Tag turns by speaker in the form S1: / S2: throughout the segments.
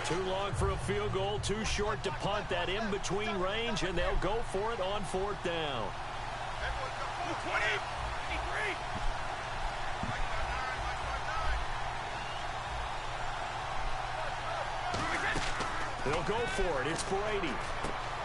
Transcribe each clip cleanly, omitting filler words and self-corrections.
S1: Too long for a field goal, too short to punt. That in-between range, and they'll go for it on 4th down. They'll go for it. It's Brady.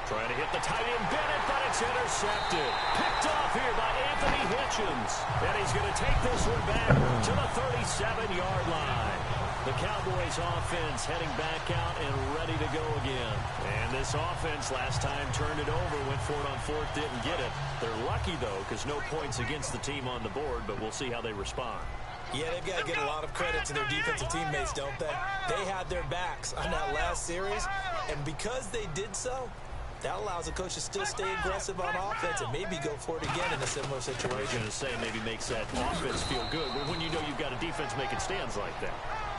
S1: Trying to hit the tight end Bennett, but it's intercepted. Picked off here by Anthony Hitchens. And he's going to take this one back to the 37-yard line. The Cowboys offense heading back out and ready to go again. And this offense last time turned it over, went for it on 4th, didn't get it. They're lucky, though, because no points against the team on the board, but we'll see how they respond.
S2: Yeah, they've got to get a lot of credit to their defensive teammates, don't they? They had their backs on that last series, and because they did so, that allows the coach to still stay aggressive on offense and maybe go for it again in a similar situation.
S1: I was going to say maybe makes that offense feel good, but when you know you've got a defense making stands like that.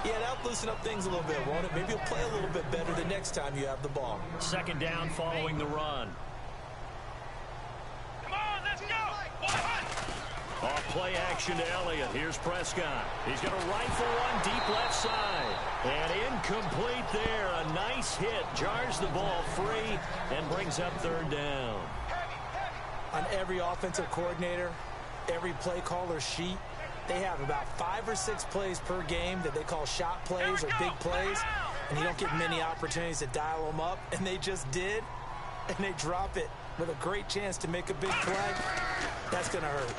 S2: Yeah, that'll loosen up things a little bit, won't it? Maybe you'll play a little bit better the next time you have the ball.
S1: 2nd down following the run.
S3: Come on, let's go!
S1: Off play action to Elliott. Here's Prescott. He's going to rifle one deep left side. And incomplete there. A nice hit. Jars the ball free and brings up 3rd down.
S2: On every offensive coordinator, every play caller sheet, they have about 5 or 6 plays per game that they call shot plays or big plays. And you don't get many opportunities to dial them up. And they just did. And they drop it with a great chance to make a big play. That's going to hurt.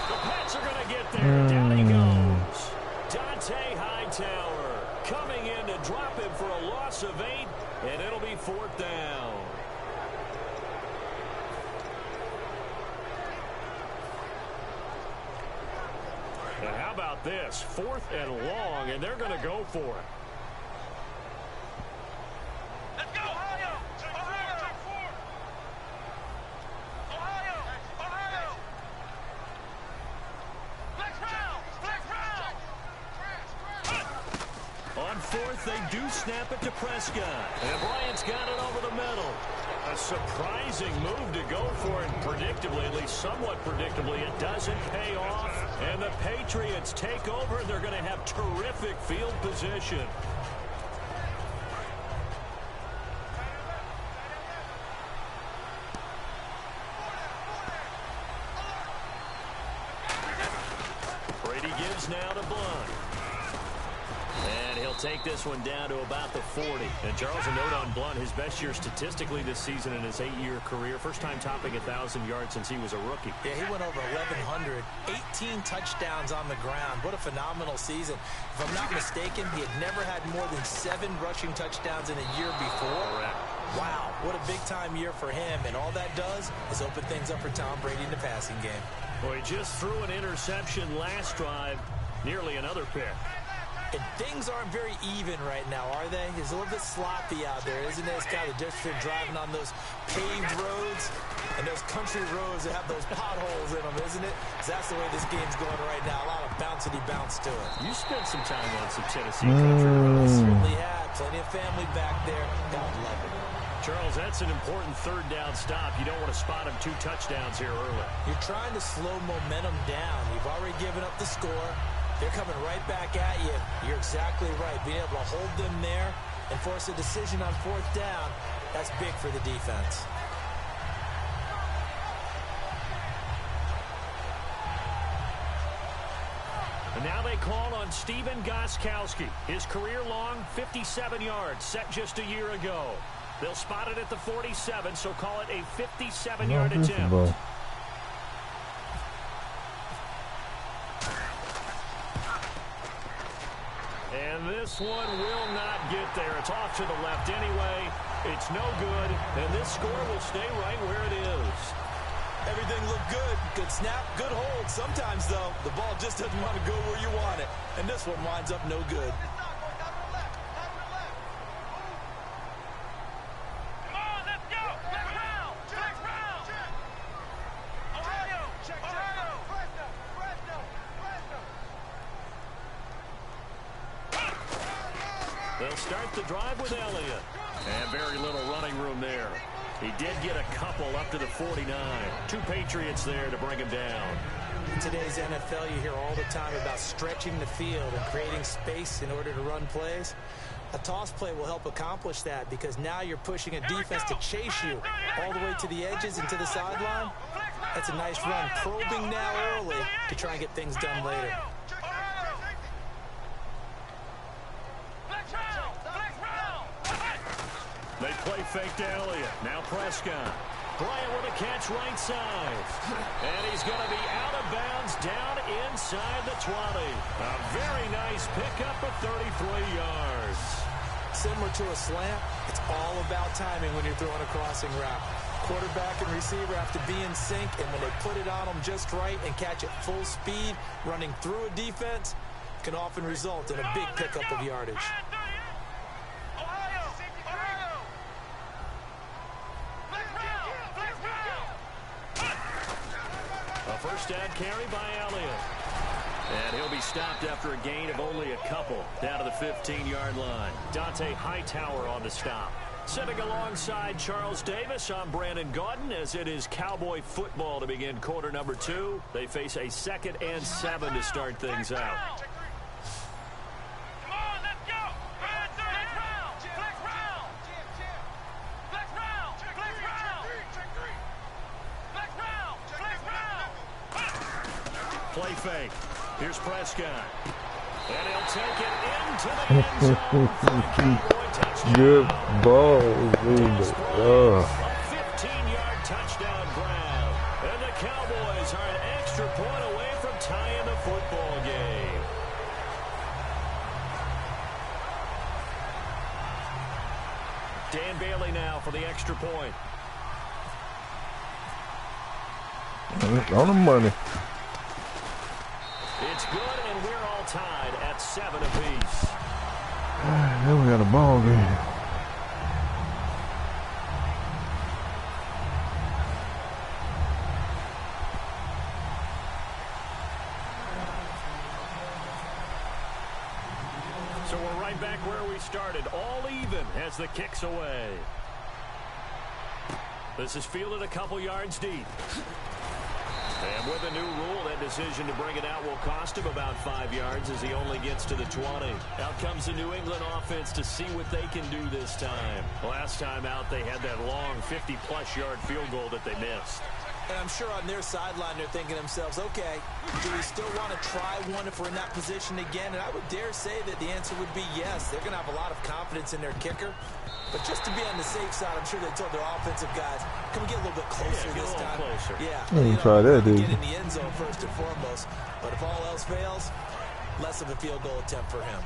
S1: The Pats are going to get there. Down he goes. Dante Hightower coming in to drop him for a loss of 8, and it'll be 4th down. And how about this? 4th and long, and they're going to go for it.
S3: Let's go! Ohio! Ohio! Ohio!
S1: On 4th, they do snap it to Prescott. And Bryant's got it over the middle. A surprising move to go for it. Predictably, at least somewhat predictably, it doesn't pay off. And the Patriots take over. They're going to have terrific field position. Brady gives now to Blunt. And he'll take this one down to about the 40. And Charles, a note on Blunt, his best year statistically this season in his 8-year career. First time topping 1,000 yards since he was a rookie.
S2: Yeah, he went over 1,100. 18 touchdowns on the ground. What a phenomenal season. If I'm not mistaken, he had never had more than 7 rushing touchdowns in a year before.
S1: Correct.
S2: Wow, what a big-time year for him. And all that does is open things up for Tom Brady in the passing game.
S1: Well, he just threw an interception last drive. Nearly another pick.
S2: And things aren't very even right now, are they? It's a little bit sloppy out there, isn't it? It's kind of the difference between driving on those paved roads and those country roads that have those potholes in them, isn't it? 'Cause that's the way this game's going right now. A lot of bouncy bounce to it.
S1: You spent some time on some Tennessee country roads.
S2: Certainly had. Plenty of family back there. God love it.
S1: Charles, that's an important 3rd down stop. You don't want to spot him 2 touchdowns here early.
S2: You're trying to slow momentum down. You've already given up the score. They're coming right back at you. You're exactly right. Being able to hold them there and force a decision on 4th down, that's big for the defense.
S1: And now they call on Stephen Gostkowski. His career-long 57 yards set just a year ago. They'll spot it at the 47, so call it a 57-yard attempt. And this one will not get there. It's off to the left anyway. It's no good, and this score will stay right where it is.
S2: Everything looked good. Good snap, good hold. Sometimes, though, the ball just doesn't want to go where you want it. And this one winds up no good.
S3: Come on, let's go! Next round! Next round! Ohio! Ohio!
S1: They'll start the drive with Elliott. And very little running room there. He did get a couple up to the 49. 2 Patriots there to bring him down.
S2: today's NFL, you hear all the time about stretching the field and creating space in order to run plays. A toss play will help accomplish that because now you're pushing a defense to chase you all the way to the edges and to the sideline. That's a nice run, probing now early to try and get things done later.
S1: They play fake to Elliott. Now Prescott. Bryant with a catch right side. And he's going to be out of bounds down inside the 20. A very nice pickup of 33 yards.
S2: Similar to a slant, it's all about timing when you're throwing a crossing route. Quarterback and receiver have to be in sync, and when they put it on them just right and catch it full speed, running through a defense, can often result in a big pickup of yardage.
S1: A first down carry by Elliott. And he'll be stopped after a gain of only a couple down to the 15-yard line. Dante Hightower on the stop. Sitting alongside Charles Davis, I'm Brandon Gaudin as it is Cowboy football to begin quarter number 2. They face a 2nd and 7 to start things out. Play fake. Here's Prescott. And he'll take it into the end zone for a Cowboy touchdown.
S4: Good ball, dude.
S1: A 15-yard touchdown grab. And the Cowboys are an extra point away from tying the football game. Dan Bailey now for the extra point.
S4: On the money.
S1: It's good, and we're all tied at 7 apiece.
S4: Then we got a ball game.
S1: So we're right back where we started, all even as the kick's away. This is fielded a couple yards deep. And with a new rule, that decision to bring it out will cost him about 5 yards as he only gets to the 20. Out comes the New England offense to see what they can do this time. Last time out, they had that long 50-plus yard field goal that they missed.
S2: And I'm sure on their sideline they're thinking to themselves, okay, do we still want to try one if we're in that position again? And I would dare say that the answer would be yes. They're going to have a lot of confidence in their kicker. But just to be on the safe side, I'm sure they told their offensive guys, can we get a little bit closer this time?
S1: Closer.
S2: Yeah.
S4: Try that, dude.
S2: Get in the end zone first and foremost. But if all else fails, less of a field goal attempt for him.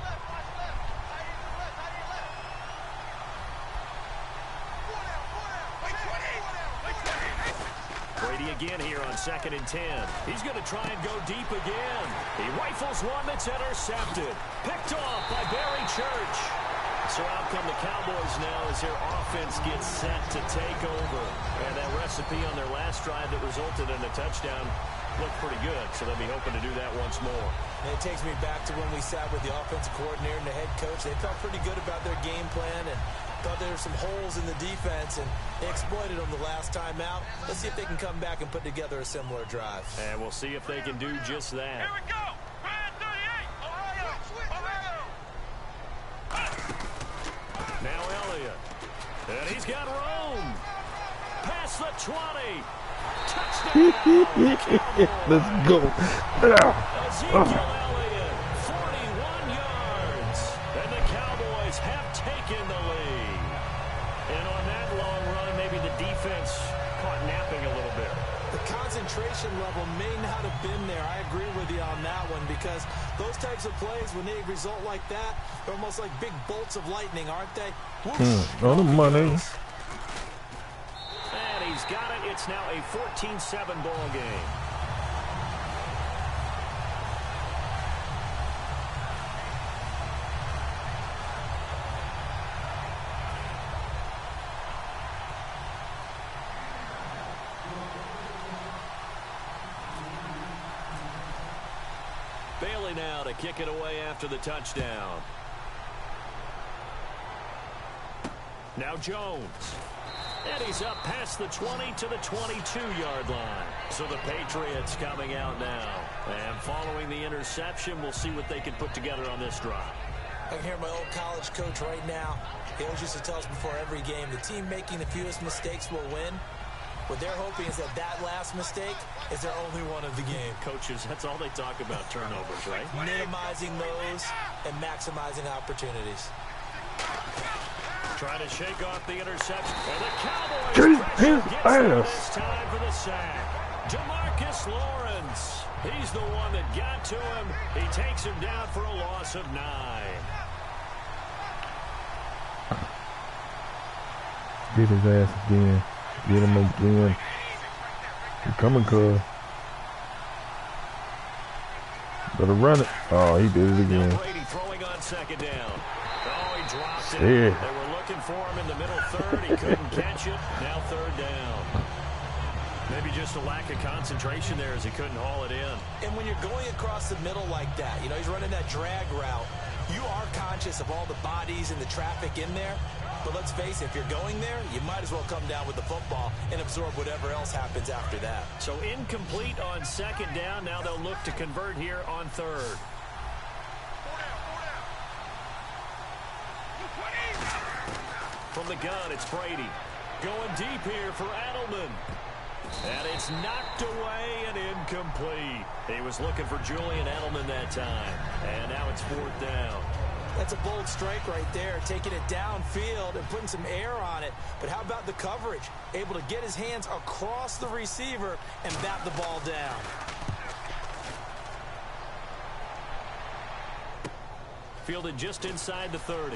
S1: Brady again here on 2nd and 10. He's going to try and go deep again. He rifles one that's intercepted. Picked off by Barry Church. So out come the Cowboys now as their offense gets set to take over. And that recipe on their last drive that resulted in a touchdown looked pretty good. So they'll be hoping to do that once more.
S2: And it takes me back to when we sat with the offensive coordinator and the head coach. They felt pretty good about their game plan and thought there were some holes in the defense, and they exploited them the last time out. Let's see if they can come back and put together a similar drive.
S1: And we'll see if they can do just that.
S3: Here we go. Brand 38. Ohio.
S1: Now Elliott. And he's got room. Past the 20. Touchdown.
S4: Let's go.
S1: Ezekiel Elliott, 41 yards. And the Cowboys have taken the lead. And on that long run, maybe the defense caught napping a little bit.
S2: The concentration level may not have been there. I agree with you on that one because those types of plays, when they result like that, they're almost like big bolts of lightning, aren't they?
S4: On the money.
S1: And he's got it. It's now a 14-7 ball game. Bailey now to kick it away after the touchdown. Now Jones. And he's up past the 20 to the 22-yard line. So the Patriots coming out now. And following the interception, we'll see what they can put together on this drive.
S2: I can hear my old college coach right now. He always used to tell us before every game, the team making the fewest mistakes will win. What they're hoping is that that last mistake is their only one of the game.
S1: Coaches, that's all they talk about, turnovers, right?
S2: Minimizing those and maximizing opportunities.
S1: Trying to shake off the interception. And the Cowboys
S4: His
S1: gets
S4: ass.
S1: this time for the sack. Demarcus Lawrence. He's the one that got to him. He takes him down for a loss of 9.
S4: Get his ass again. Get him again. He's coming, cuz. Better run it. Oh, he did it again.
S1: Now Brady throwing on second down. Oh, he dropped it.
S4: Yeah.
S1: They were looking for him in the middle third. He couldn't catch it. Now third down. Maybe just a lack of concentration there as he couldn't haul it in.
S2: And when you're going across the middle like that, you know, he's running that drag route, you are conscious of all the bodies and the traffic in there. But let's face it, if you're going there, you might as well come down with the football and absorb whatever else happens after that.
S1: So incomplete on second down. Now they'll look to convert here on third. From the gun, it's Brady. Going deep here for Edelman. And it's knocked away and incomplete. He was looking for Julian Edelman that time. And now it's fourth down.
S2: That's a bold strike right there, taking it downfield and putting some air on it. But how about the coverage? Able to get his hands across the receiver and bat the ball down.
S1: Fielded just inside the 30.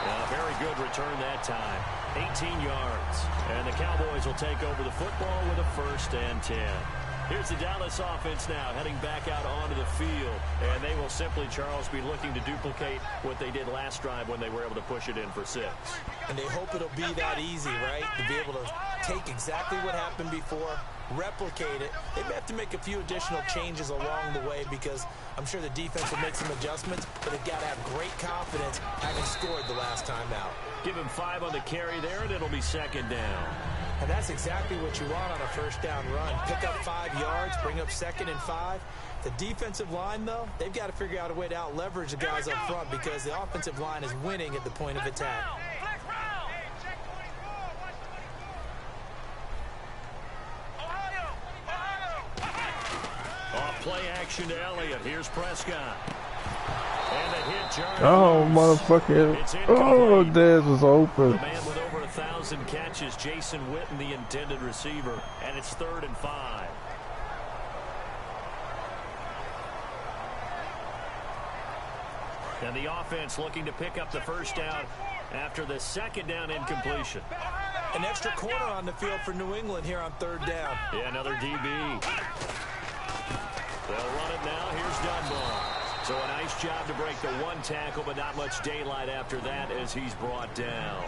S1: A very good return that time. 18 yards. And the Cowboys will take over the football with a 1st and 10. Here's the Dallas offense now heading back out onto the field. And they will simply, Charles, be looking to duplicate what they did last drive when they were able to push it in for 6.
S2: And they hope it'll be that easy, right? To be able to take exactly what happened before, replicate it. They may have to make a few additional changes along the way because I'm sure the defense will make some adjustments, but they've got to have great confidence having scored the last time out.
S1: Give him 5 on the carry there, and it'll be second down.
S2: And that's exactly what you want on a first down run. Pick up 5 yards, bring up 2nd and 5. The defensive line, though, they've got to figure out a way to out-leverage the guys up front because the offensive line is winning at the point of attack.
S1: Off play action to Elliott. Here's Prescott. And the hit, Jarvis.
S4: Oh, motherfucker. Oh, Dez was open.
S1: The man with over 1,000 catches, Jason Witten, the intended receiver. And it's 3rd and 5. And the offense looking to pick up the first down after the 2nd down incompletion.
S2: An extra corner on the field for New England here on 3rd down.
S1: Yeah, another DB. They'll run it now. Here's Dunbar. So a nice job to break the 1 tackle, but not much daylight after that as he's brought down.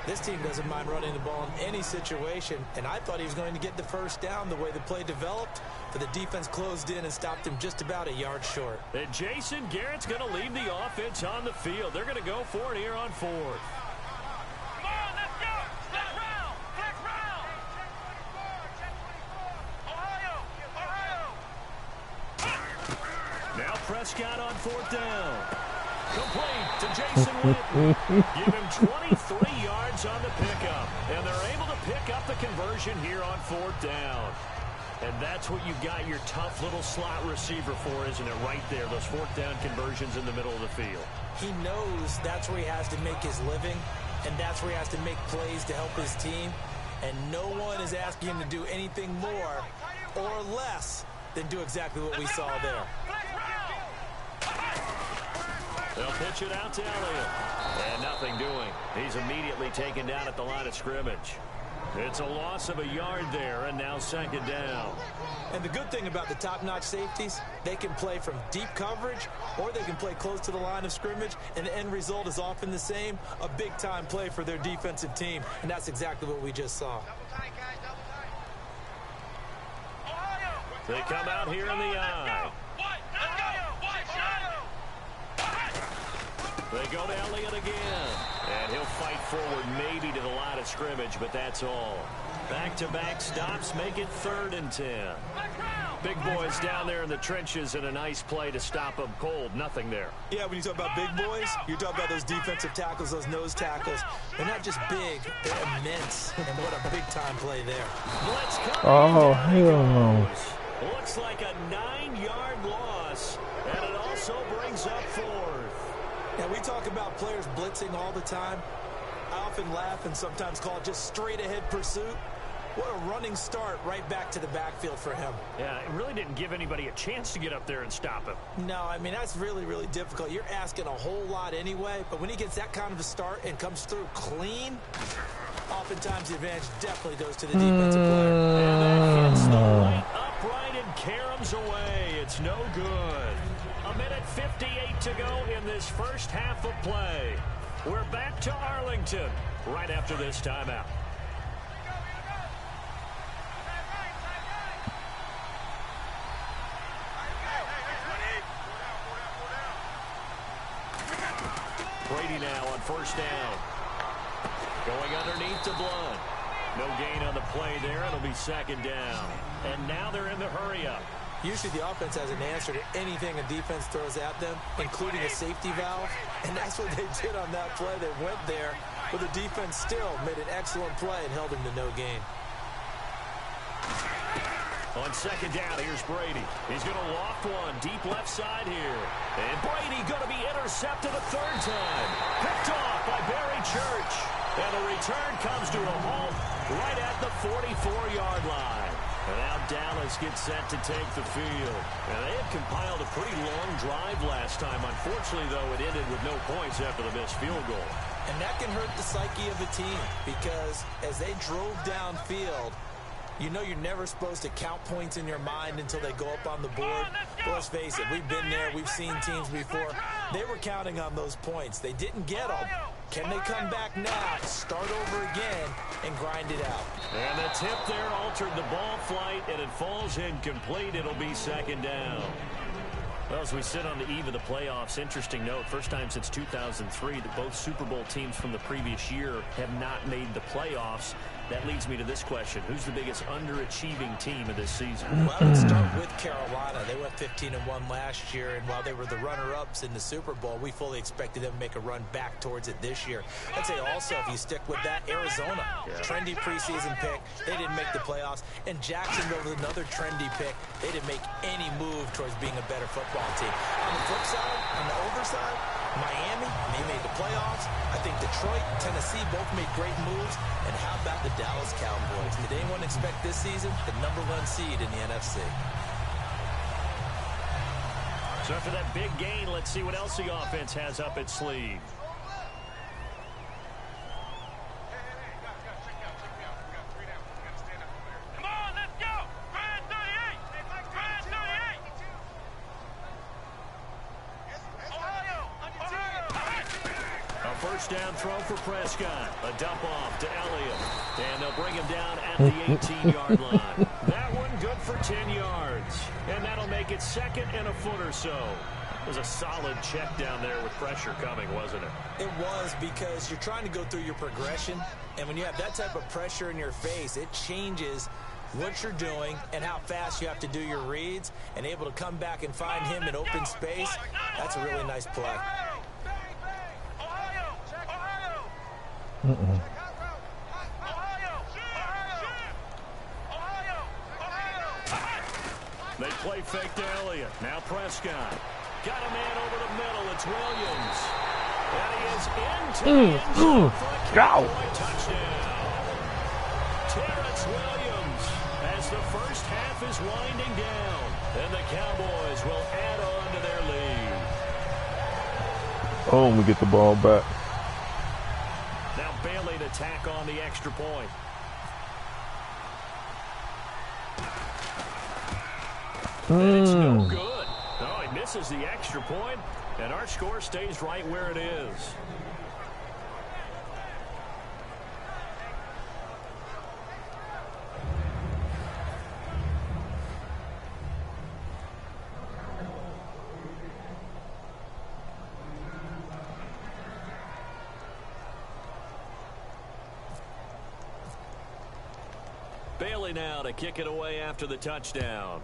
S2: This team doesn't mind running the ball in any situation, and I thought he was going to get the first down the way the play developed, but the defense closed in and stopped him just about a yard short.
S1: And Jason Garrett's going to leave the offense on the field. They're going to go for it here on 4th.
S3: Come on, let's go. Flex round. Flex round. Ohio.
S1: Now Prescott on 4th down. Complete to Jason Witten. Give him 23 yards on the pickup. And they're able to pick up the conversion here on 4th down. And that's what you got your tough little slot receiver for, isn't it? Right there, those 4th down conversions in the middle of the field.
S2: He knows that's where he has to make his living, and that's where he has to make plays to help his team. And no one is asking him to do anything more or less than do exactly what we saw there.
S1: They'll pitch it out to Elliott. And nothing doing. He's immediately taken down at the line of scrimmage. It's a loss of a yard there, and now 2nd down.
S2: And the good thing about the top-notch safeties, they can play from deep coverage or they can play close to the line of scrimmage, and the end result is often the same, a big-time play for their defensive team. And that's exactly what we just saw.
S1: They come out here in the eye. They go to Elliott again. And he'll fight forward maybe to the line of scrimmage, but that's all. Back-to-back stops make it 3rd and 10. Big boys down there in the trenches and a nice play to stop them cold. Nothing there.
S2: Yeah, when you talk about big boys, you're talking about those defensive tackles, those nose tackles. They're not just big, they're immense. And what a big-time play there.
S1: Blitz coming.
S4: Oh, hell no.
S1: Looks like a 9-yard loss, and it also brings up 4th.
S2: Yeah, we talk about players blitzing all the time. I often laugh and sometimes call it just straight-ahead pursuit. What a running start right back to the backfield for him.
S1: Yeah, it really didn't give anybody a chance to get up there and stop him.
S2: No, I mean, that's really, really difficult. You're asking a whole lot anyway, but when he gets that kind of a start and comes through clean, oftentimes the advantage definitely goes to the defensive player.
S1: And that hits the right upright and caroms away. It's no good. 1:58 to go in this first half of play. We're back to Arlington right after this timeout. Brady now on 1st down. Going underneath to Blunt. No gain on the play there. It'll be 2nd down. And now they're in the hurry-up.
S2: Usually the offense has an answer to anything a defense throws at them, including a safety valve. And that's what they did on that play. They went there, but the defense still made an excellent play and held him to no gain.
S1: On 2nd down, here's Brady. He's going to loft one deep left side here. And Brady going to be intercepted a 3rd time. Picked off by Barry Church. And the return comes to a halt right at the 44-yard line. And now Dallas gets set to take the field. And they had compiled a pretty long drive last time. Unfortunately, though, it ended with no points after the missed field goal.
S2: And that can hurt the psyche of a team because as they drove downfield, you know you're never supposed to count points in your mind until they go up on the board. But let's face it, we've been there. We've seen teams before. They were counting on those points. They didn't get them. Can they come back now, start over again, and grind it out?
S1: And the tip there altered the ball flight, and it falls incomplete. It'll be 2nd down. Well, as we sit on the eve of the playoffs, interesting note, first time since 2003 that both Super Bowl teams from the previous year have not made the playoffs. That leads me to this question. Who's the biggest underachieving team of this season?
S2: Well, let's start with Carolina. They went 15-1 last year, and while they were the runner-ups in the Super Bowl, we fully expected them to make a run back towards it this year. I'd say also, if you stick with that, Arizona, trendy preseason pick. They didn't make the playoffs. And Jacksonville was another trendy pick. They didn't make any move towards being a better football team. On the flip side, on the overside, Miami, they made the playoffs. I think Detroit, Tennessee both made great moves. And how about the Dallas Cowboys? Did anyone expect this season the #1 seed in the NFC?
S1: So after that big gain, let's see what else the offense has up its sleeve.
S3: Come on, let's go! Grand 38! Grand 38! Ohio!
S1: A 1st down throw for Prescott. A dump off to Elliott. And they'll bring him down at the 18-yard line. That one good for 10 yards. And that'll make it 2nd and a foot or so. It was a solid check down there with pressure coming, wasn't it?
S2: It was, because you're trying to go through your progression. And when you have that type of pressure in your face, it changes what you're doing and how fast you have to do your reads. And able to come back and find him in open space, that's a really nice play.
S1: They play fake to Elliott. Now Prescott. Got a man over the middle. It's Williams. And he is into the end zone for a Cowboy touchdown. Terrence Williams as the first half is winding down. And the Cowboys will add on to their lead.
S4: Oh, we get the ball back.
S1: Now Bailey to tack on the extra point. And it's no good. Oh, he misses the extra point, and our score stays right where it is. Bailey now to kick it away after the touchdown.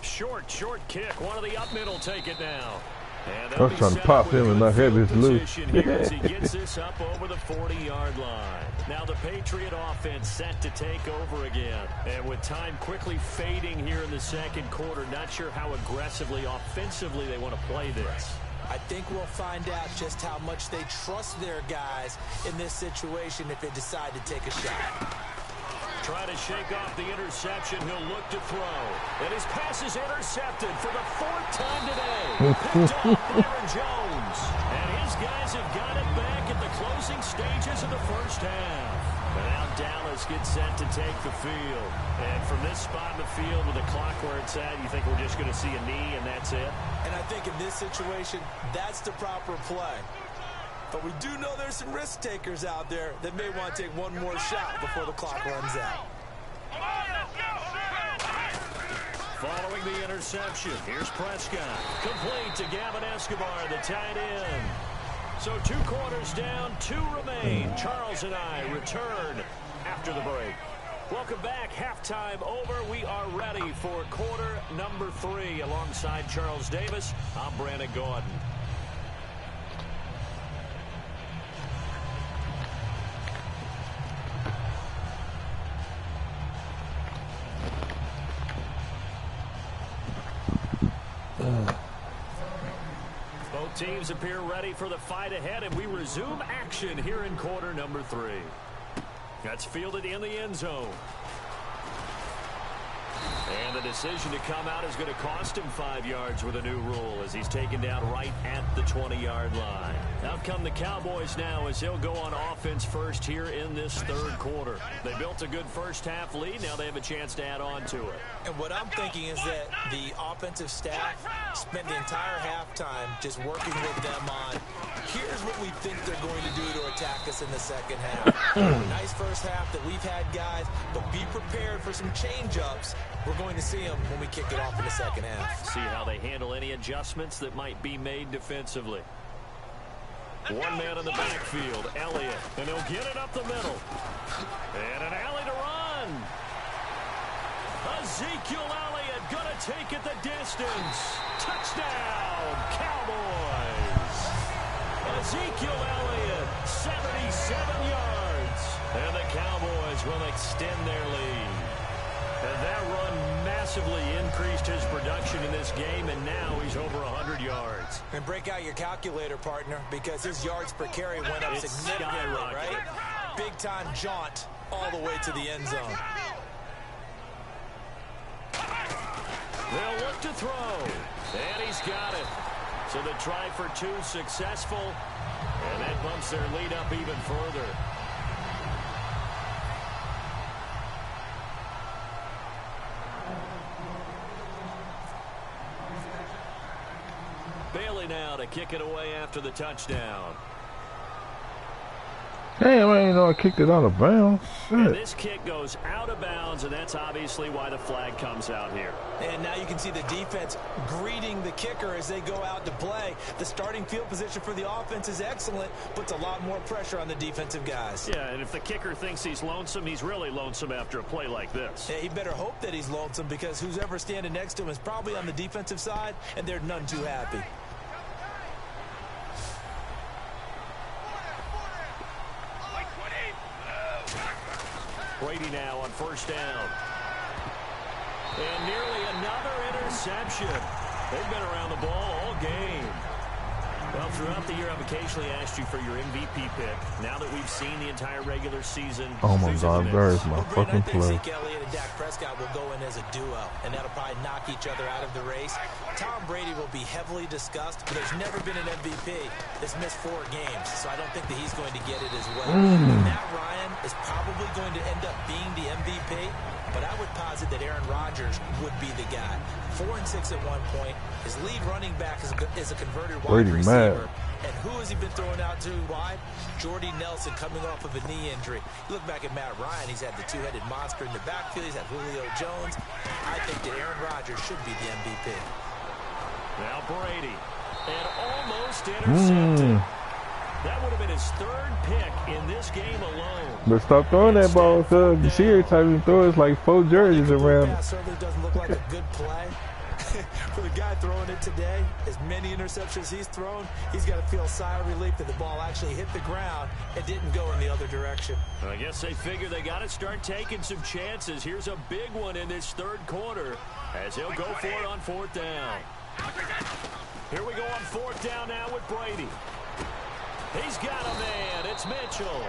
S1: Short kick. One of the up middle take it now. And
S4: I was trying to pop him and not have his loose.
S1: As he gets this up over the 40-yard line. Now the Patriot offense set to take over again. And with time quickly fading here in the second quarter, not sure how aggressively, offensively they want to play this.
S2: I think we'll find out just how much they trust their guys in this situation if they decide to take a shot.
S1: Trying to shake off the interception. He'll look to throw. And his pass is intercepted for the 4th time today. Picked off Byron Jones. And his guys have got it back at the closing stages of the first half. And now Dallas gets set to take the field. And from this spot in the field with the clock where it's at, you think we're just going to see a knee and that's it?
S2: And I think in this situation, that's the proper play. But we do know there's some risk takers out there that may want to take one more shot before the clock runs out.
S1: Following the interception, here's Prescott. Complete to Gavin Escobar, the tight end. So 2 quarters down, 2 remain. Charles and I return after the break. Welcome back. Halftime over. We are ready for quarter number 3 alongside Charles Davis. I'm Brandon Gordon. Both teams appear ready for the fight ahead, and we resume action here in quarter number 3. That's fielded in the end zone. And the decision to come out is going to cost him 5 yards with a new rule as he's taken down right at the 20-yard line. Out come the Cowboys now as they'll go on offense first here in this 3rd quarter. They built a good first-half lead. Now they have a chance to add on to it.
S2: And what I'm thinking is that the offensive staff spent the entire halftime just working with them on, here's what we think they're going to do to attack us in the second half. Nice first half that we've had, guys, but be prepared for some change-ups. We're going to see them when we kick it off in the second half.
S1: See how they handle any adjustments that might be made defensively. One man in the backfield, Elliott, and he'll get it up the middle. And an alley to run. Ezekiel Elliott gonna take it the distance. Touchdown, Cowboys. Ezekiel Elliott, 77 yards. And the Cowboys will extend their lead. And that run massively increased his production in this game, and now he's over 100 yards.
S2: And break out your calculator, partner, because his yards per carry went up significantly, right? Big-time jaunt all the way to the end zone.
S1: They'll look to throw, and he's got it. So the try for 2 successful, and that bumps their lead up even further. Bailey now to kick it away after the touchdown.
S4: Damn, I didn't know I kicked it out of bounds.
S1: And this kick goes out of bounds, and that's obviously why the flag comes out here.
S2: And now you can see the defense greeting the kicker as they go out to play. The starting field position for the offense is excellent, puts a lot more pressure on the defensive guys.
S1: Yeah, and if the kicker thinks he's lonesome, he's really lonesome after a play like this.
S2: Yeah, he better hope that he's lonesome, because who's ever standing next to him is probably on the defensive side, and they're none too happy.
S1: Brady now on first down. And nearly another interception. They've been around the ball all game. Well, throughout the year, I've occasionally asked you for your MVP pick. Now that we've seen the entire regular season.
S4: Oh my God, there's my fucking play.
S2: Zeke Elliott and Dak Prescott will go in as a duo, and that'll probably knock each other out of the race. Tom Brady will be heavily discussed, but there's never been an MVP that's missed 4 games, so I don't think that he's going to get it as well. Matt Ryan is probably going to end up being the MVP, but I would posit that Aaron Rodgers would be the guy. 4 and 6 at one point. His lead running back is a converted wide receiver. And who has he been throwing out to wide? Jordy Nelson coming off of a knee injury. You look back at Matt Ryan, he's had the 2-headed monster in the backfield. He's had Julio Jones. I think that Aaron Rodgers should be the MVP.
S1: Now Brady. And almost intercepted. That would have been his 3rd pick in this game alone.
S4: But stop throwing that ball, son. You see every time you throw, it's like 4 jerseys around.
S2: That certainly doesn't look like a good play. For the guy throwing it today, as many interceptions he's thrown, he's got to feel a sigh of relief that the ball actually hit the ground and didn't go in the other direction.
S1: I guess they figure they got to start taking some chances. Here's a big one in this 3rd quarter as he'll go for it on 4th down. Here we go on 4th down now with Brady. He's got a man. It's Mitchell.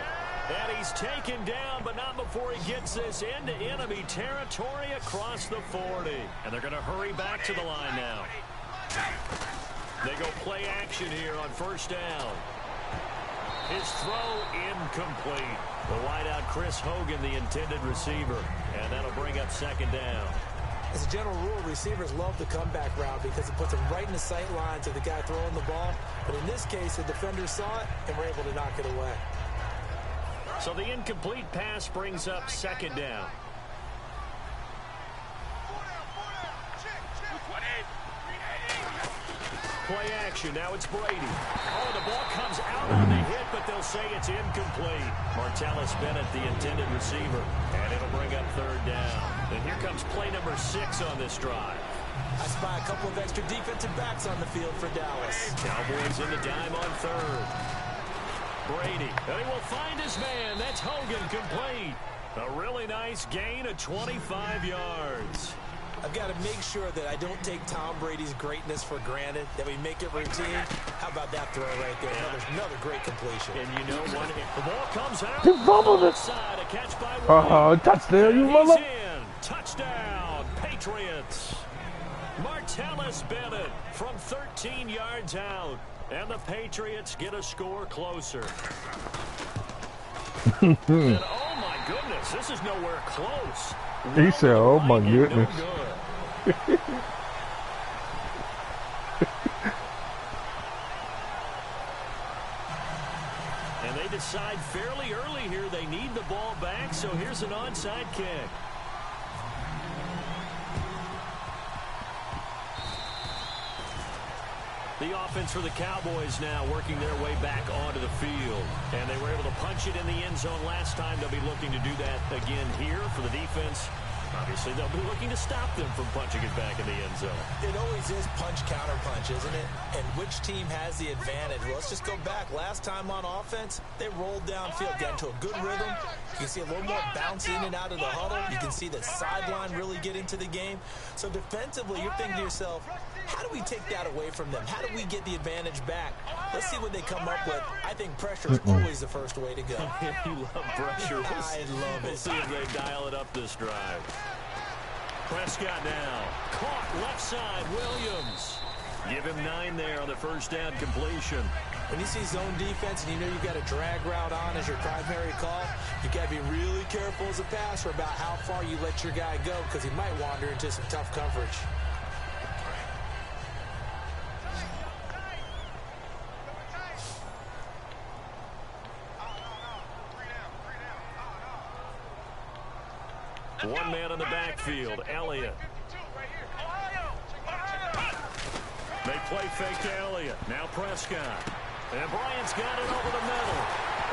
S1: And he's taken down, but not before he gets this into enemy territory across the 40. And they're going to hurry back to the line now. They go play action here on 1st down. His throw incomplete. The wideout Chris Hogan, the intended receiver. And that'll bring up 2nd down.
S2: As a general rule, receivers love the comeback route because it puts them right in the sight lines of the guy throwing the ball. But in this case, the defender saw it and were able to knock it away.
S1: So the incomplete pass brings up 2nd down. Play action. Now it's Brady. Oh, the ball comes out on the hit, but they'll say it's incomplete. Martellus Bennett, the intended receiver. And it'll bring up 3rd down. And here comes play number 6 on this drive.
S2: I spy a couple of extra defensive backs on the field for Dallas.
S1: Cowboys in the dime on 3rd. Brady, and he will find his man. That's Hogan, complete. A really nice gain of 25 yards.
S2: I've got to make sure that I don't take Tom Brady's greatness for granted, that we make it routine. How about that throw right there? Another great completion.
S1: And you know what? The ball comes out.
S4: You fumbled it.
S1: Outside, a catch by
S4: Touchdown, you
S1: He's
S4: mother.
S1: in. Touchdown, Patriots. Martellus Bennett from 13 yards out. And the Patriots get a score closer. And oh my goodness, this is nowhere close.
S4: He said, oh my goodness.
S1: And they decide fairly early here they need the ball back, so here's an onside kick. The offense for the Cowboys now working their way back onto the field. And they were able to punch it in the end zone last time. They'll be looking to do that again here for the defense. Obviously, they'll be looking to stop them from punching it back in the end zone.
S2: It always is punch-counter-punch, isn't it? And which team has the advantage? Well, let's just go back. Last time on offense, they rolled downfield, got into a good rhythm. You can see a little more bounce in and out of the huddle. You can see the sideline really get into the game. So defensively, you're thinking to yourself, how do we take that away from them? How do we get the advantage back? Let's see what they come up with. I think pressure is always the first way to go.
S1: You love pressure.
S2: I love it.
S1: We'll see if they dial it up this drive. Prescott now. Caught left side. Williams. Give him 9 there on the 1st down completion.
S2: When you see zone defense and you know you've got a drag route on as your primary call, you've got to be really careful as a passer about how far you let your guy go because he might wander into some tough coverage.
S1: One man on the backfield, Elliott. They play fake to Elliott. Now Prescott. And Bryant's got it over the middle.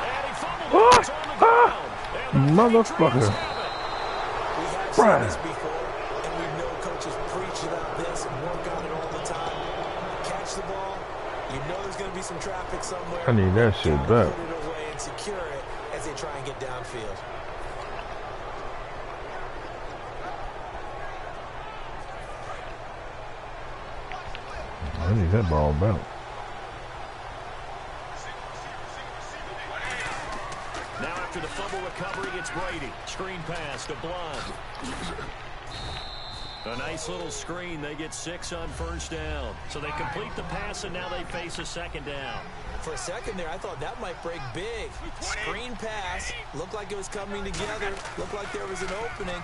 S1: And he fumbled it. It's on the ground. And the
S4: Motherfucker.
S2: We have seen this before, and we know coaches preach about this and work on it all the time. Catch the ball. You know there's going to be some traffic somewhere.
S4: I need that shit back.
S2: Put it away and secure it as they try and get downfield.
S4: I need that ball back.
S1: Now after the fumble recovery, it's Brady. Screen pass to Blunt. A nice little screen. They get 6 on 1st down. So they complete the pass, and now they face a 2nd down.
S2: For a second there, I thought that might break big. Screen pass. Looked like it was coming together. Looked like there was an opening.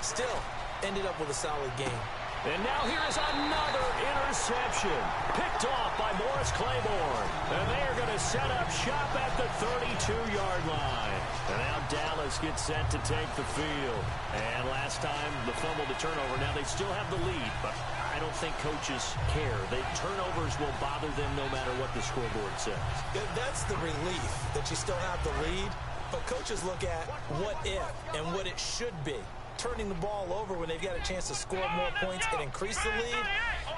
S2: Still, ended up with a solid game.
S1: And now here is another interception. Picked off by Morris Claiborne. And they are going to set up shop at the 32-yard line. And now Dallas gets set to take the field. And last time, the fumble to turnover. Now they still have the lead, but I don't think coaches care. Turnovers will bother them no matter what the scoreboard says.
S2: That's the relief that you still have the lead, but coaches look at what if and what it should be. Turning the ball over when they've got a chance to score more points and increase the lead,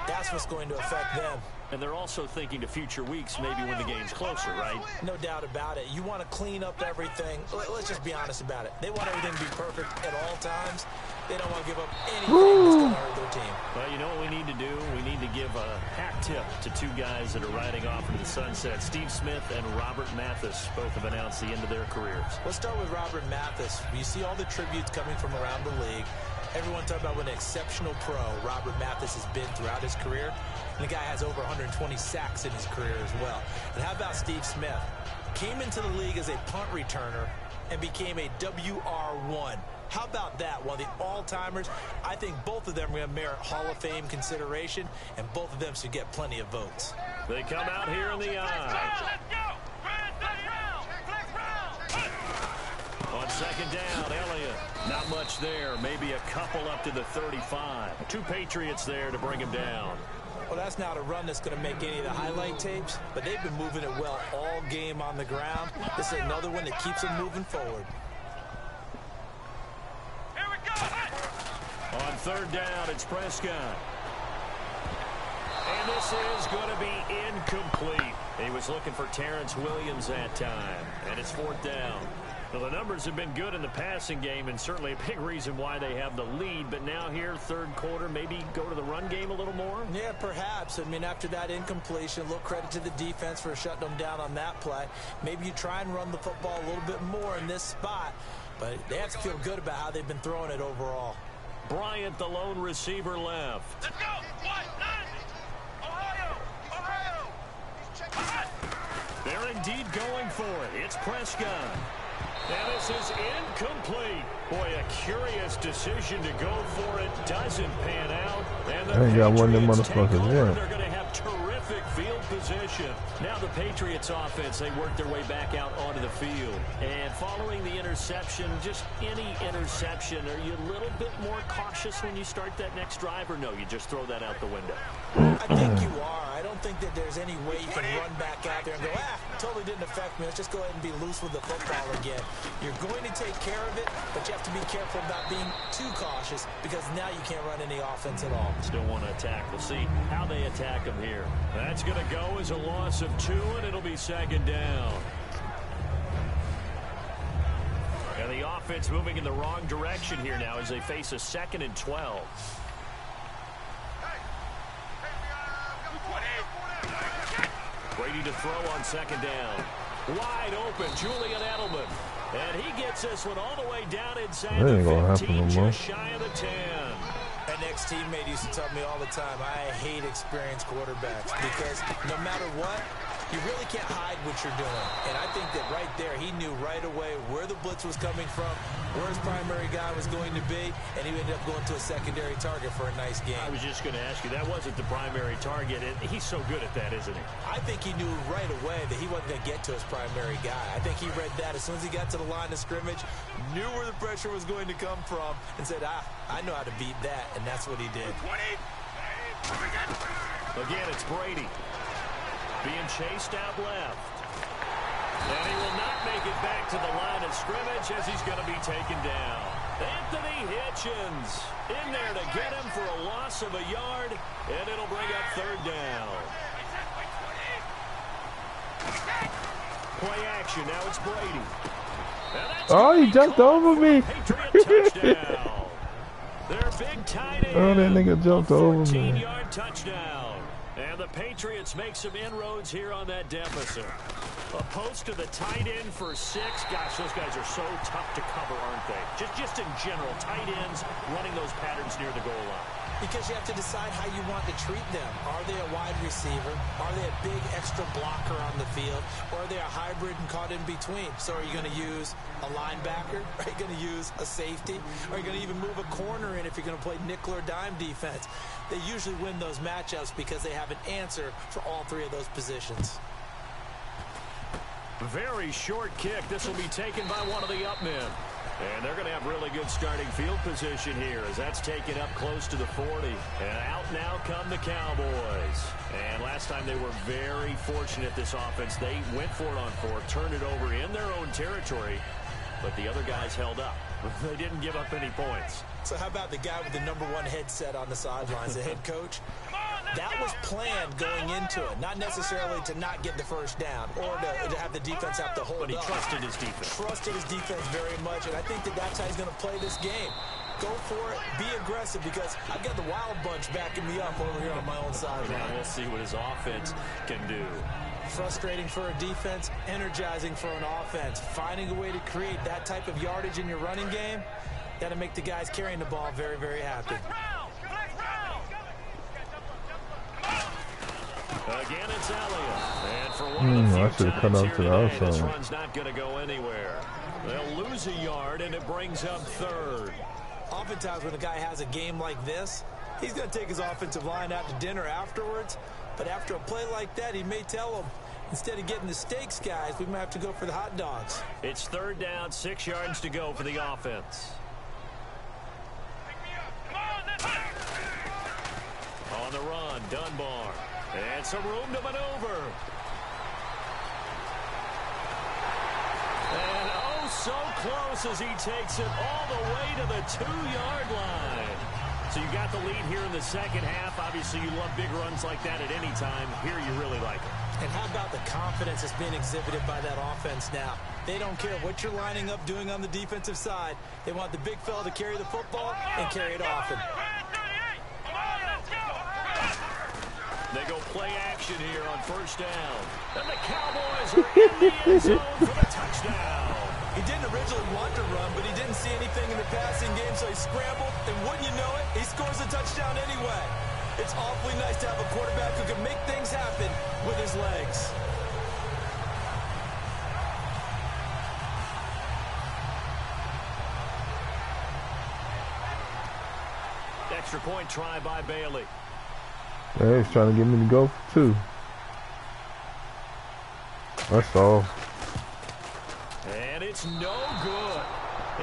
S2: that's what's going to affect them.
S1: And they're also thinking to future weeks, maybe when the game's closer, right?
S2: No doubt about it. You want to clean up everything. Let's just be honest about it. They want everything to be perfect at all times. They don't want to give up anything that's going to hurt their team.
S1: Well, you know what we need to do? We need to give a hat tip to two guys that are riding off into the sunset. Steve Smith and Robert Mathis both have announced the end of their careers. Let's
S2: start with Robert Mathis. You see all the tributes coming from around the league. Everyone talking about what an exceptional pro Robert Mathis has been throughout his career. And the guy has over 120 sacks in his career as well. And how about Steve Smith? Came into the league as a punt returner and became a WR1. How about that? One of the all-timers. I think both of them are going to merit Hall of Fame consideration, and both of them should get plenty of votes.
S1: They come out here in the eye. On second down, Elliott. Not much there. Maybe a couple up to the 35. Two Patriots there to bring him down.
S2: Well, that's not a run that's going to make any of the highlight tapes, but they've been moving it well all game on the ground. This is another one that keeps them moving forward.
S1: On third down, it's Prescott. And this is going to be incomplete. He was looking for Terrence Williams that time, and it's fourth down. Well, the numbers have been good in the passing game, and certainly a big reason why they have the lead. But now here, third quarter, maybe go to the run game a little more?
S2: Yeah, perhaps. I mean, after that incompletion, a little credit to the defense for shutting them down on that play. Maybe you try and run the football a little bit more in this spot, but they have to feel good about how they've been throwing it overall.
S1: Bryant, the lone receiver, left.
S3: Let's go! Ohio!
S1: They're indeed going for it. It's Prescott. And this is incomplete. Boy, a curious decision to go for it. Doesn't pan out. And the Patriots take over. They're going to have terrific field position. Now the Patriots offense, they work their way back out onto the field. And following the interception, just any interception, are you a little bit more cautious when you start that next drive? Or no, you just throw that out the window?
S2: I think you are. I don't think that there's any way you can run back out there and go, totally didn't affect me. Let's just go ahead and be loose with the football again. You're going to take care of it, but you have to be careful about being too cautious because now you can't run any offense at all.
S1: Still want to attack. We'll see how they attack them here. That's going to go as a loss of 2, and it'll be second down. And the offense moving in the wrong direction here now as they face a 2nd and 12. Brady to throw on second down. Wide open, Julian Edelman. And he gets this one all the way down inside the 15, just shy of the 10.
S2: An ex-teammate used to tell me all the time, I hate experienced quarterbacks because no matter what, you really can't hide what you're doing. And I think that right there, he knew right away where the blitz was coming from, where his primary guy was going to be, and he ended up going to a secondary target for a nice game.
S1: I was just going to ask you, that wasn't the primary target, and he's so good at that, isn't he?
S2: I think he knew right away that he wasn't going to get to his primary guy. I think he read that as soon as he got to the line of scrimmage, knew where the pressure was going to come from, and said, I know how to beat that, and that's what he did.
S1: Again, it's Brady. Being chased out left. And he will not make it back to the line of scrimmage as he's going to be taken down. Anthony Hitchens in there to get him for a loss of a yard, and it'll bring up third down. Play action. Now it's Brady.
S4: Oh, he jumped over me.
S1: Patriot touchdown. Their big tight end.
S4: Oh, that nigga jumped over me.
S1: 14-yard touchdown. And the Patriots make some inroads here on that deficit. A post to the tight end for 6. Gosh, those guys are so tough to cover, aren't they? Just in general, tight ends running those patterns near the goal line.
S2: Because you have to decide how you want to treat them. Are they a wide receiver? Are they a big extra blocker on the field? Or are they a hybrid and caught in between? So are you going to use a linebacker? Are you going to use a safety? Are you going to even move a corner in if you're going to play nickel or dime defense? They usually win those matchups because they have an answer for all 3 of those positions.
S1: Very short kick. This will be taken by one of the up men. And they're going to have really good starting field position here as that's taken up close to the 40. And out now come the Cowboys. And last time they were very fortunate, this offense. They went for it on 4, turned it over in their own territory, but the other guys held up. They didn't give up any points.
S2: So how about the guy with the #1 headset on the sidelines, the head coach? That was planned going into it, not necessarily to not get the first down or to have the defense have to hold up.
S1: But he trusted his defense.
S2: Trusted his defense very much, and I think that's how he's going to play this game. Go for it, be aggressive, because I've got the wild bunch backing me up over here on my own sideline.
S1: Now we'll see what his offense can do.
S2: Frustrating for a defense, energizing for an offense. Finding a way to create that type of yardage in your running game, that'll make the guys carrying the ball very, very happy.
S1: Again, it's Elliott. And for one of the
S4: I
S1: few
S4: should have cut
S1: times
S4: out
S1: here
S4: to the
S1: today, this
S4: outside.
S1: run's not going to go anywhere. They'll lose a yard, and it brings up 3rd.
S2: Oftentimes when a guy has a game like this, he's going to take his offensive line out to dinner afterwards. But after a play like that, he may tell them, instead of getting the steaks, guys, we might have to go for the hot dogs.
S1: It's 3rd down, 6 yards to go for the offense. On the run, Dunbar. And some room to maneuver. And oh, so close as he takes it all the way to the 2-yard line. So you got the lead here in the second half. Obviously, you love big runs like that at any time. Here, you really like it.
S2: And how about the confidence that's being exhibited by that offense now? They don't care what you're lining up doing on the defensive side. They want the big fella to carry the football and carry it often.
S1: They go play action here on 1st down. And the Cowboys are in the end zone for the touchdown.
S2: He didn't originally want to run, but he didn't see anything in the passing game, so he scrambled, and wouldn't you know it, he scores a touchdown anyway. It's awfully nice to have a quarterback who can make things happen with his legs.
S1: Extra point try by Bailey.
S4: Yeah, he's trying to get me to go for 2. That's all.
S1: And it's no good.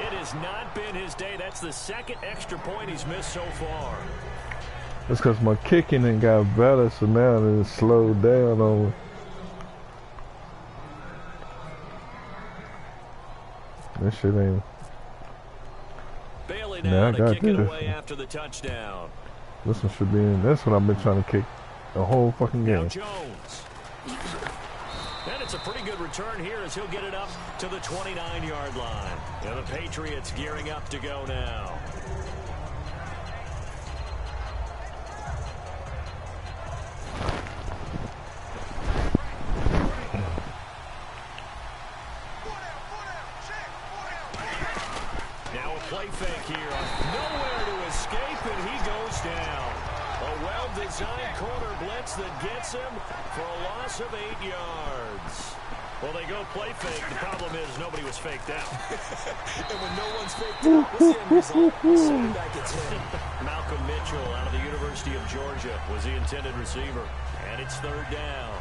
S1: It has not been his day. That's the 2nd extra point he's missed so far.
S4: That's because my kicking ain't got better, so now it's slowed down on me. This shit ain't.
S1: Bailey now to
S4: got
S1: kick it
S4: this
S1: away
S4: one.
S1: after the touchdown.
S4: This one should be in. That's what I've been trying to kick the whole fucking
S1: Now
S4: game.
S1: Jones. And it's a pretty good return here as he'll get it up to the 29-yard line. And the Patriots gearing up to go now. Now a play fake here. Nowhere to escape, and he goes down. A well-designed corner blitz that gets him for a loss of 8 yards. Well, they go play fake. The problem is nobody was faked out.
S2: And when no one's faked out, what's the end result? Center back gets hit.
S1: Malcolm Mitchell out of the University of Georgia was the intended receiver. And it's 3rd down.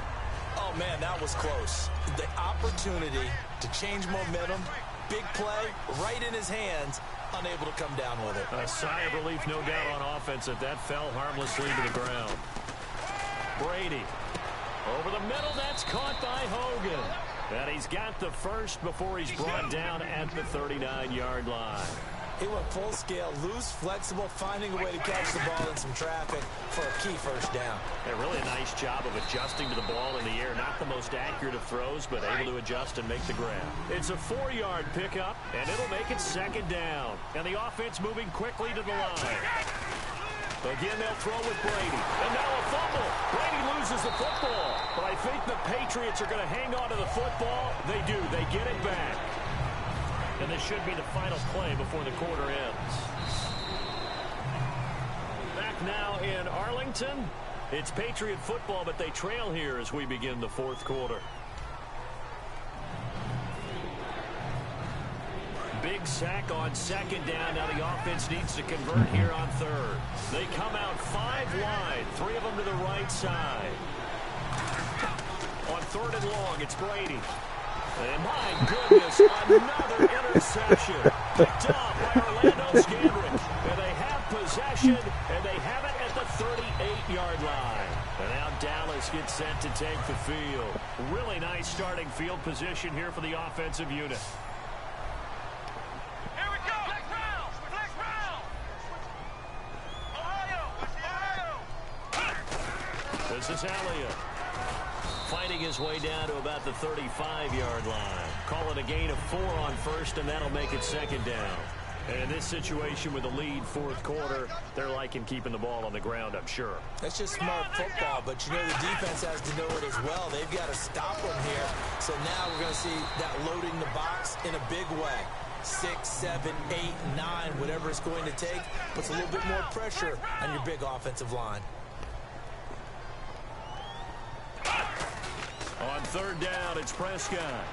S2: Oh, man, that was close. The opportunity to change momentum, big play, right in his hands, unable to come down with it.
S1: A sigh of relief, no doubt, on offense that fell harmlessly to the ground. Brady. Over the middle, that's caught by Hogan. And he's got the first before he's brought down at the 39-yard line.
S2: He went full scale, loose, flexible, finding a way to catch the ball in some traffic for a key first down.
S1: A really nice job of adjusting to the ball in the air. Not the most accurate of throws, but able to adjust and make the grab. It's a 4-yard pickup, and it'll make it 2nd down. And the offense moving quickly to the line. Again, they'll throw with Brady. And now a fumble. Brady loses the football. But I think the Patriots are going to hang on to the football. They do. They get it back. And this should be the final play before the quarter ends. Back now in Arlington. It's Patriot football, but they trail here as we begin the 4th quarter. Big sack on 2nd down. Now the offense needs to convert here on 3rd. They come out 5 wide, 3 of them to the right side. On 3rd and long, it's Brady. And my goodness, another interception. Picked off by Orlando Scandrick. And they have possession, and they have it at the 38-yard line. And now Dallas gets set to take the field. Really nice starting field position here for the offensive unit.
S3: Here we go. Flex round. Ohio.
S1: This is Elliott. Fighting his way down to about the 35-yard line. Call it a gain of 4 on first, and that'll make it second down. And in this situation with a lead fourth quarter, they're liking keeping the ball on the ground, I'm sure.
S2: That's just smart football, but you know the defense has to know it as well. They've got to stop them here. So now we're going to see that loading the box in a big way. 6, 7, 8, 9, whatever it's going to take, puts a little bit more pressure on your big offensive line.
S1: On third down, it's Prescott.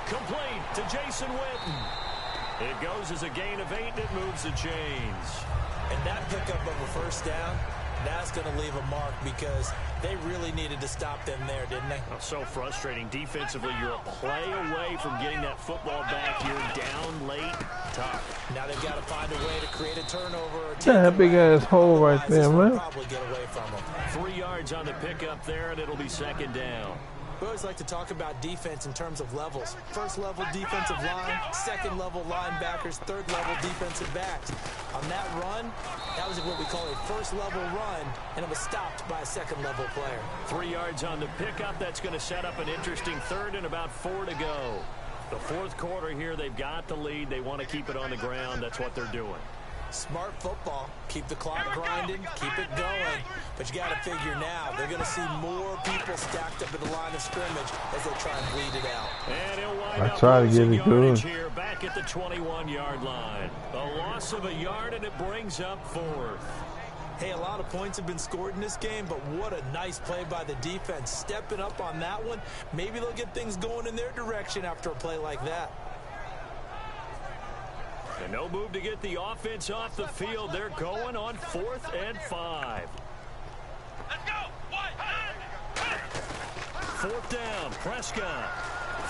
S1: Complete to Jason Witten. It goes as a gain of 8, and it moves the chains.
S2: And that pickup of a first down, that's going to leave a mark because they really needed to stop them there, didn't they?
S1: Oh, so frustrating. Defensively, you're a play away from getting that football back. You're down late. Tough.
S2: Now they've got to find a way to create a turnover. Or
S4: That big ass hole right there, man.
S2: Probably get away from them.
S1: 3 yards on the pickup there, and it'll be second down.
S2: We always like to talk about defense in terms of levels. First level defensive line, second level linebackers, third level defensive backs. On that run, that was what we call a first level run, and it was stopped by a second level player.
S1: 3 yards on the pickup. That's going to set up an interesting third and about 4 to go. The fourth quarter here, they've got the lead. They want to keep it on the ground. That's what they're doing.
S2: Smart football. Keep the clock grinding, keep it going. But you got to figure now, they're going to see more people stacked up at the line of scrimmage as they try and bleed it out.
S1: And he'll wind up
S4: try to
S1: losing
S4: get it good
S1: here back at the 21-yard line. A loss of a yard, and it brings up fourth.
S2: Hey, a lot of points have been scored in this game, but what a nice play by the defense. Stepping up on that one, maybe they'll get things going in their direction after a play like that.
S1: And no move to get the offense off the field. They're going on 4th and 5.
S3: Let's go.
S1: 4th down, Prescott.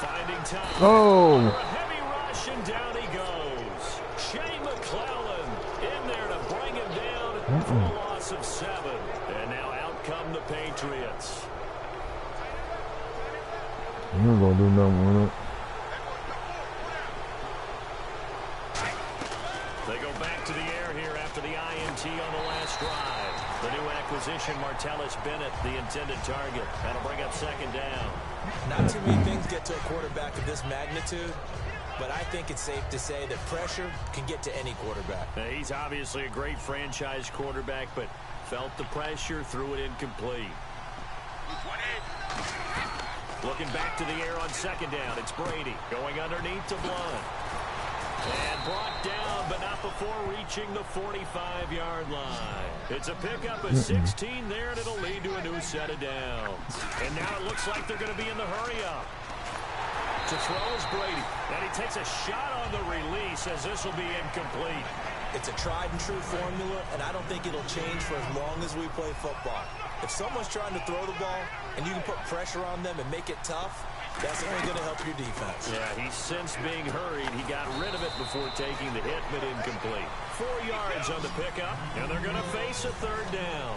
S1: Finding time.
S4: Oh.
S1: For a heavy rush, and down he goes. Shane McClellan in there to bring him down for a loss of 7. And now out come the Patriots.
S4: You ain't gonna do nothing with it.
S1: They go back to the air here after the INT on the last drive. The new acquisition, Martellus Bennett, the intended target. That'll bring up second down.
S2: Not too many things get to a quarterback of this magnitude, but I think it's safe to say that pressure can get to any quarterback.
S1: Now, he's obviously a great franchise quarterback, but felt the pressure, threw it incomplete. Looking back to the air on second down. It's Brady going underneath to Blunt. And brought down, but not before reaching the 45-yard line. It's a pickup of 16 there, and it'll lead to a new set of downs. And now it looks like they're going to be in the hurry-up. To throw is Brady. And he takes a shot on the release as this will be incomplete.
S2: It's a tried-and-true formula, and I don't think it'll change for as long as we play football. If someone's trying to throw the ball, and you can put pressure on them and make it tough, that's only going to help your defense.
S1: Yeah, he's since being hurried. He got rid of it before taking the hit, but incomplete. 4 yards on the pickup, and they're going to face a third down.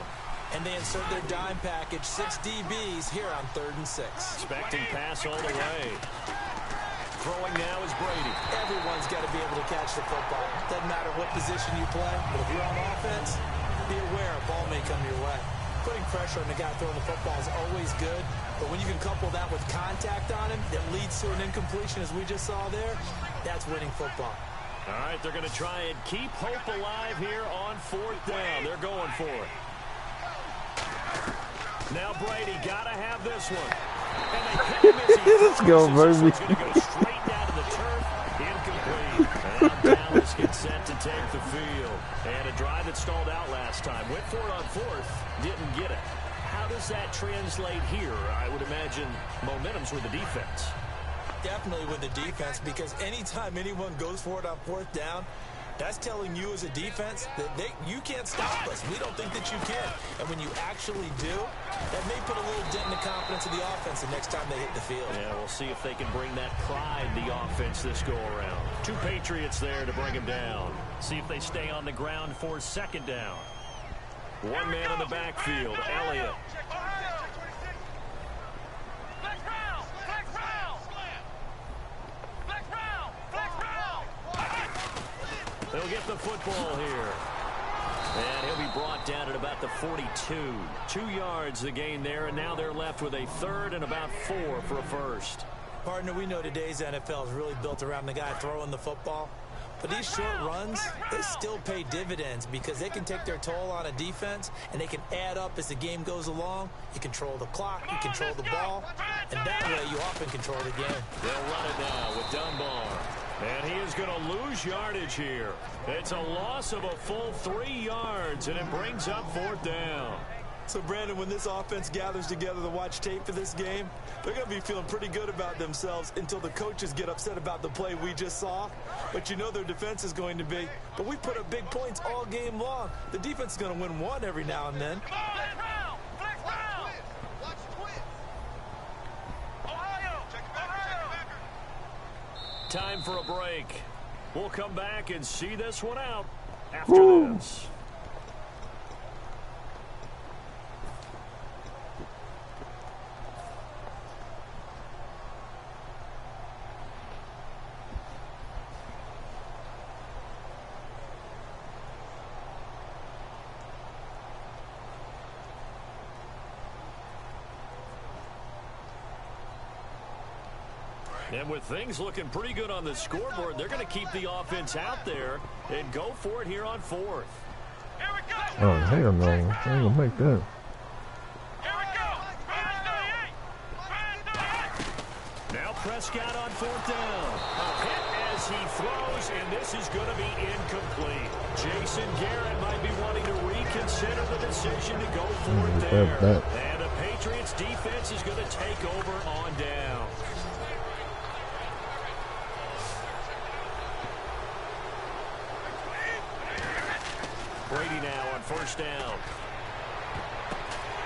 S2: And they insert their dime package, 6 DBs here on 3rd and 6.
S1: Expecting pass all the way. Throwing now is Brady.
S2: Everyone's got to be able to catch the football. Doesn't matter what position you play, but if you're on offense, be aware a ball may come your way. Putting pressure on the guy throwing the football is always good, but when you can couple that with contact on him that leads to an incompletion, as we just saw there, that's winning football.
S1: All right, they're going to try and keep hope alive here on 4th down. They're going for it. Now Brady got to have this one. And they hit him as he
S4: Let's go, baby.
S1: He's going to go straight down to the turf. Incomplete. And now Dallas gets set to take the field. And a drive that stalled out last time. Went for it on 4th. Didn't get it. How does that translate here? I would imagine momentum's with the defense.
S2: Definitely with the defense, because anytime anyone goes for it on 4th down, That's telling you as a defense that you can't stop us. We don't think that you can. And when you actually do, that may put a little dent in the confidence of the offense the next time they hit the field.
S1: Yeah, we'll see if they can bring that pride in the offense this go-around. 2 Patriots there to bring him down. See if they stay on the ground for second down. 1 man in the backfield, Elliott. They'll get the football here. And he'll be brought down at about the 42. 2 yards the gain there, and now they're left with a third and about 4 for a first.
S2: Partner, we know today's NFL is really built around the guy throwing the football. But these short runs, they still pay dividends because they can take their toll on a defense, and they can add up as the game goes along. You control the clock, you control the ball, and that way you often control the game.
S1: They'll run it now with Dunbar. And he is going to lose yardage here. It's a loss of a full 3 yards, and it brings up 4th down.
S2: So, Brandon, when this offense gathers together to watch tape for this game, they're going to be feeling pretty good about themselves until the coaches get upset about the play we just saw. But you know their defense is going to be. But we put up big points all game long. The defense is going to win one every now and then.
S1: Time for a break. We'll come back and see this one out after this. And with things looking pretty good on the scoreboard, they're going to keep the offense out there and go for it here on 4th.
S4: Oh, hell no. I ain't gonna make that.
S1: Now Prescott on 4th down. A hit as he throws, and this is going to be incomplete. Jason Garrett might be wanting to reconsider the decision to go for it there. And the Patriots defense is going to take over on down. Brady now on 1st down.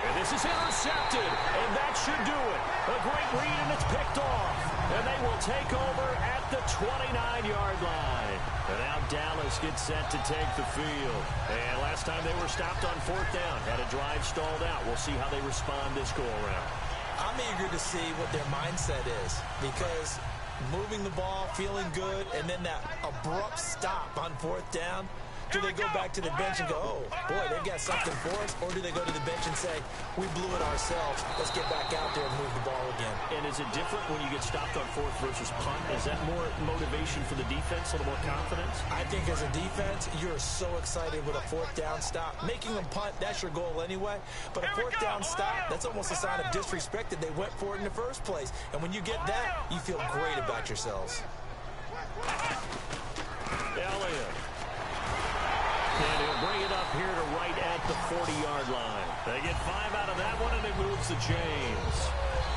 S1: And this is intercepted, and that should do it. A great read, and it's picked off. And they will take over at the 29-yard line. And now Dallas gets set to take the field. And last time they were stopped on 4th down, had a drive stalled out. We'll see how they respond this go-around.
S2: I'm eager to see what their mindset is because moving the ball, feeling good, and then that abrupt stop on 4th down. Do they go back to the bench and go, oh, boy, they've got something for us? Or do they go to the bench and say, we blew it ourselves. Let's get back out there and move the ball again.
S1: And is it different when you get stopped on 4th versus punt? Is that more motivation for the defense, a little more confidence?
S2: I think as a defense, you're so excited with a 4th down stop. Making them punt, that's your goal anyway. But a 4th down stop, that's almost a sign of disrespect that they went for it in the first place. And when you get that, you feel great about yourselves.
S1: Elliott. And he'll bring it up here to right at the 40-yard line. They get 5 out of that one, and it moves to James.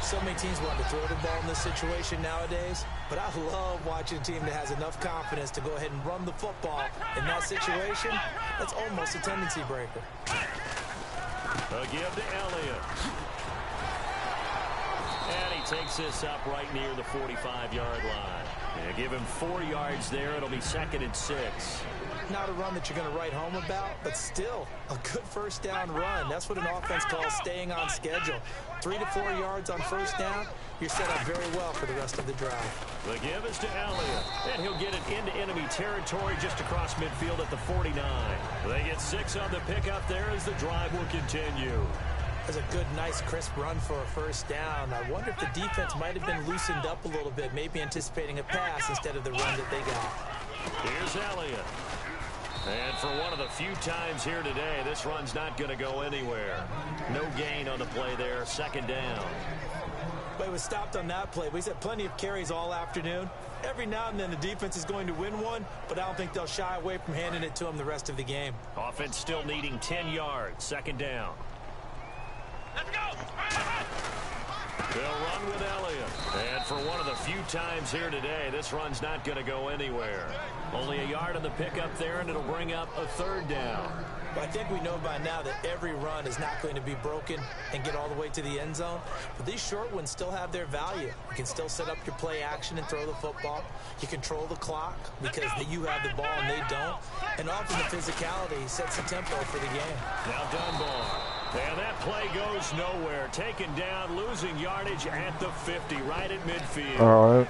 S2: So many teams want to throw the ball in this situation nowadays, but I love watching a team that has enough confidence to go ahead and run the football. In that situation, that's almost a tendency breaker.
S1: A give to Elliott. And he takes this up right near the 45-yard line. And give him 4 yards there. It'll be 2nd and 6.
S2: Not a run that you're going to write home about, but still a good 1st down run. That's what an offense calls staying on schedule. 3 to 4 yards on 1st down, you're set up very well for the rest of the drive.
S1: The give is to Elliott, and he'll get it into enemy territory just across midfield at the 49. They get 6 on the pickup there as the drive will continue.
S2: That's a good, nice, crisp run for a 1st down. I wonder if the defense might have been loosened up a little bit, maybe anticipating a pass instead of the run that they got.
S1: Here's Elliott. And for one of the few times here today, this run's not going to go anywhere. No gain on the play there, 2nd down.
S2: But it was stopped on that play. He's had plenty of carries all afternoon. Every now and then the defense is going to win one, but I don't think they'll shy away from handing it to him the rest of the game.
S1: Offense still needing 10 yards, 2nd down.
S3: Let's go!
S1: They'll run with Elliott. And for one of the few times here today, this run's not going to go anywhere. Only a yard on the pickup there, and it'll bring up a 3rd down.
S2: Well, I think we know by now that every run is not going to be broken and get all the way to the end zone. But these short ones still have their value. You can still set up your play action and throw the football. You control the clock because you have the ball and they don't. And often the physicality sets the tempo for the game.
S1: Now Dunbar. And that play goes nowhere. Taken down, losing yardage at the 50, right at midfield.
S4: All right.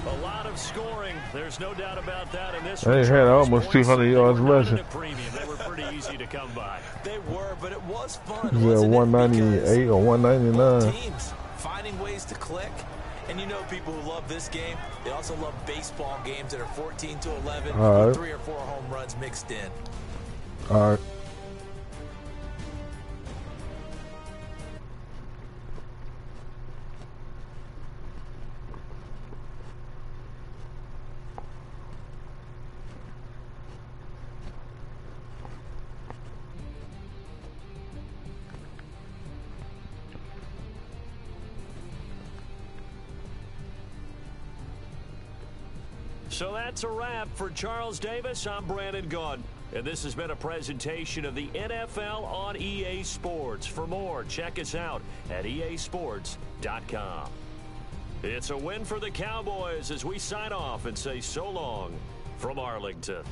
S1: A lot of scoring. There's no doubt about that in this.
S4: They had almost 200 yards rushing.
S1: They were pretty easy to come by.
S2: They were, but it was fun.
S4: Yeah, 198 or 199.
S2: Teams finding ways to click. And you know people who love this game, they also love baseball games that are 14-11 with 3 or 4 home runs mixed in.
S4: All right.
S1: So that's a wrap for Charles Davis. I'm Brandon Gaudin, and this has been a presentation of the NFL on EA Sports. For more, check us out at easports.com. It's a win for the Cowboys as we sign off and say so long from Arlington.